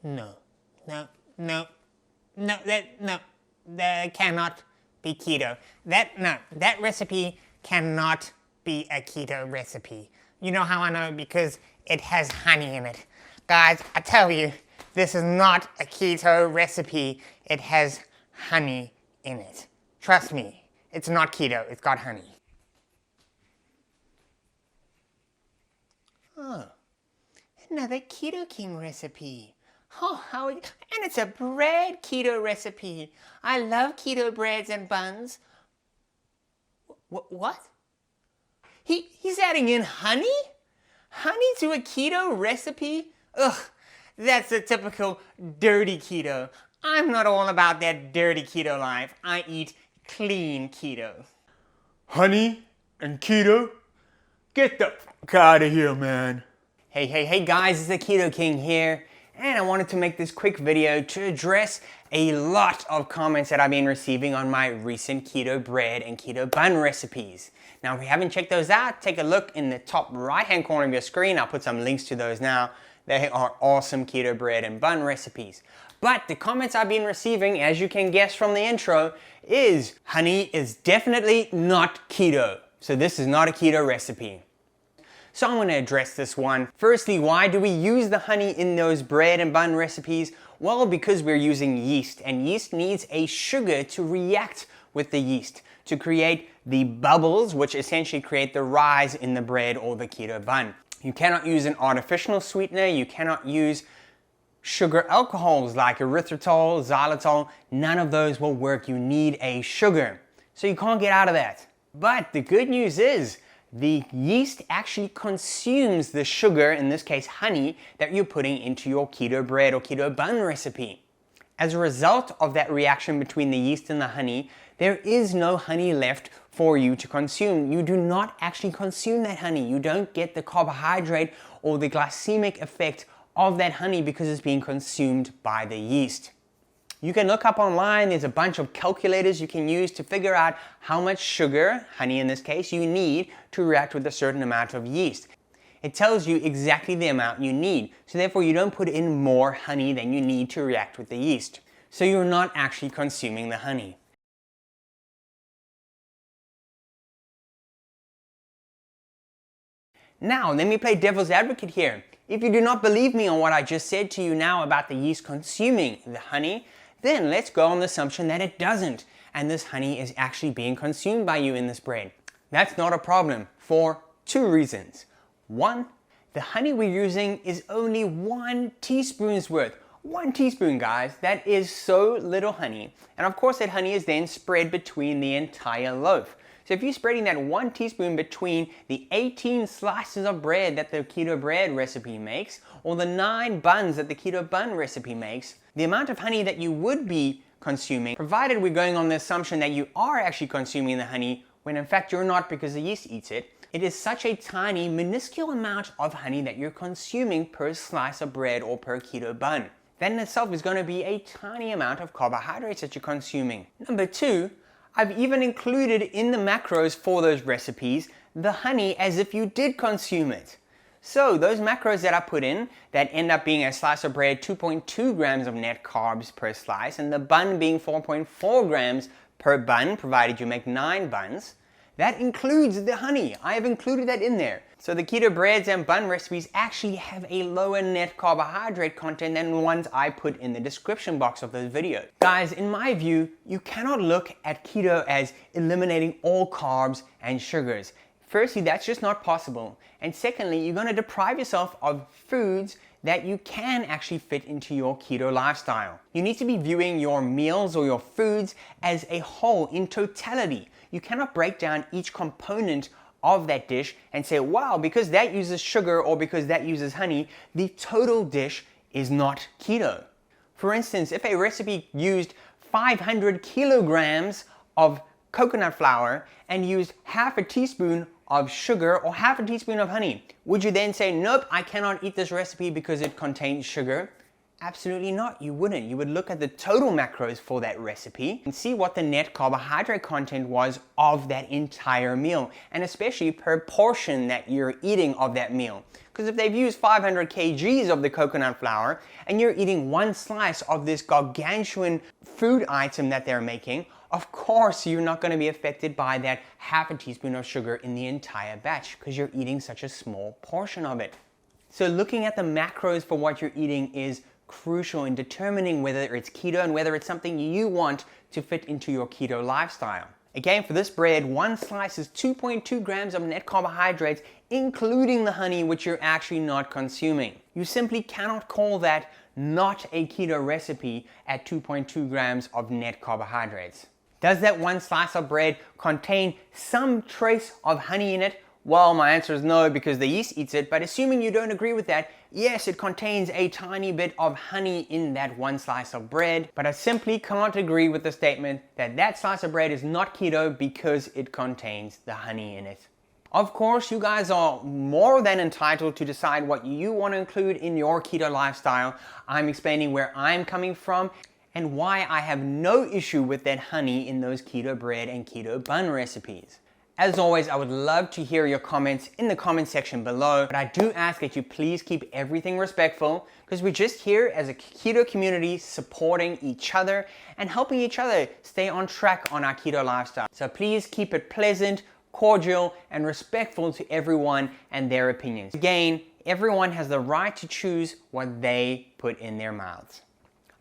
No, no, no, no, that cannot be keto. That recipe cannot be a keto recipe. You know how I know? Because it has honey in it. Guys, I tell you, this is not a keto recipe. It has honey in it. Trust me, it's not keto, it's got honey. Oh, another Keto King recipe. Oh, and it's a bread keto recipe. I love keto breads and buns. What? He's adding in honey? Honey to a keto recipe? Ugh, that's a typical dirty keto. I'm not all about that dirty keto life. I eat clean keto. Honey and keto? Get the fuck out of here, man. Hey guys, it's the Keto King here, and I wanted to make this quick video to address a lot of comments that I've been receiving on my recent keto bread and keto bun recipes. Now, if you haven't checked those out, take a look in the top right hand corner of your screen. I'll put some links to those now. They are awesome keto bread and bun recipes. But the comments I've been receiving, as you can guess from the intro, is honey is definitely not keto. So this is not a keto recipe. So I'm going to address this one. Firstly, why do we use the honey in those bread and bun recipes? Well, because we're using yeast, and yeast needs a sugar to react with the yeast to create the bubbles, which essentially create the rise in the bread or the keto bun. You cannot use an artificial sweetener. You cannot use sugar alcohols like erythritol, xylitol. None of those will work. You need a sugar. So you can't get out of that. But the good news is, the yeast actually consumes the sugar, in this case honey, that you're putting into your keto bread or keto bun recipe. As a result of that reaction between the yeast and the honey, there is no honey left for you to consume. You do not actually consume that honey. You don't get the carbohydrate or the glycemic effect of that honey because it's being consumed by the yeast. You can look up online, there's a bunch of calculators you can use to figure out how much sugar, honey in this case, you need to react with a certain amount of yeast. It tells you exactly the amount you need, so therefore you don't put in more honey than you need to react with the yeast. So you're not actually consuming the honey. Now, let me play devil's advocate here. If you do not believe me on what I just said to you now about the yeast consuming the honey, then let's go on the assumption that it doesn't, and this honey is actually being consumed by you in this bread. That's not a problem for two reasons. One, the honey we're using is only 1 teaspoon's worth. 1 teaspoon, guys. That is so little honey. And of course that honey is then spread between the entire loaf. So if you're spreading that 1 teaspoon between the 18 slices of bread that the keto bread recipe makes, or the 9 buns that the keto bun recipe makes, the amount of honey that you would be consuming, provided we're going on the assumption that you are actually consuming the honey, when in fact you're not because the yeast eats it, it is such a tiny, minuscule amount of honey that you're consuming per slice of bread or per keto bun. That in itself is going to be a tiny amount of carbohydrates that you're consuming. Number 2, I've even included in the macros for those recipes the honey as if you did consume it. So those macros that I put in that end up being a slice of bread 2.2 grams of net carbs per slice and the bun being 4.4 grams per bun, provided you make 9 buns, that includes the honey. I have included that in there. So the keto breads and bun recipes actually have a lower net carbohydrate content than the ones I put in the description box of those videos. Guys, in my view, you cannot look at keto as eliminating all carbs and sugars. Firstly, that's just not possible. And secondly, you're going to deprive yourself of foods that you can actually fit into your keto lifestyle. You need to be viewing your meals or your foods as a whole in totality. You cannot break down each component of that dish and say, wow, because that uses sugar or because that uses honey, the total dish is not keto. For instance, if a recipe used 500 kilograms of coconut flour and used half a teaspoon of sugar or half a teaspoon of honey, would you then say, nope, I cannot eat this recipe because it contains sugar? Absolutely not, you wouldn't. You would look at the total macros for that recipe and see what the net carbohydrate content was of that entire meal, and especially per portion that you're eating of that meal. Because if they've used 500 kgs of the coconut flour and you're eating one slice of this gargantuan food item that they're making, of course you're not going to be affected by that half a teaspoon of sugar in the entire batch because you're eating such a small portion of it. So looking at the macros for what you're eating is crucial in determining whether it's keto and whether it's something you want to fit into your keto lifestyle. Again, for this bread, one slice is 2.2 grams of net carbohydrates, including the honey, which you're actually not consuming. You simply cannot call that not a keto recipe at 2.2 grams of net carbohydrates. Does that one slice of bread contain some trace of honey in it? Well, my answer is no, because the yeast eats it, but assuming you don't agree with that, yes, it contains a tiny bit of honey in that one slice of bread, but I simply can't agree with the statement that that slice of bread is not keto because it contains the honey in it. Of course, you guys are more than entitled to decide what you want to include in your keto lifestyle. I'm explaining where I'm coming from and why I have no issue with that honey in those keto bread and keto bun recipes. As always, I would love to hear your comments in the comment section below, but I do ask that you please keep everything respectful because we're just here as a keto community supporting each other and helping each other stay on track on our keto lifestyle. So please keep it pleasant, cordial, and respectful to everyone and their opinions. Again, everyone has the right to choose what they put in their mouths.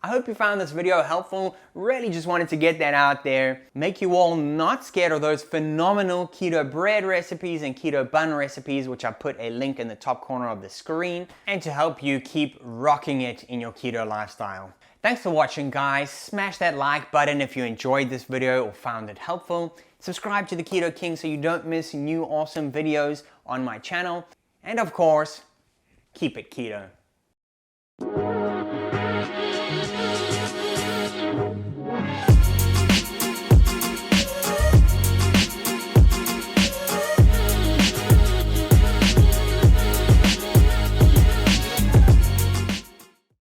I hope you found this video helpful. Really just wanted to get that out there. Make you all not scared of those phenomenal keto bread recipes and keto bun recipes, which I put a link in the top corner of the screen, and to help you keep rocking it in your keto lifestyle. Thanks for watching, guys. Smash that like button if you enjoyed this video or found it helpful. Subscribe to the Keto King so you don't miss new awesome videos on my channel. And of course, keep it keto.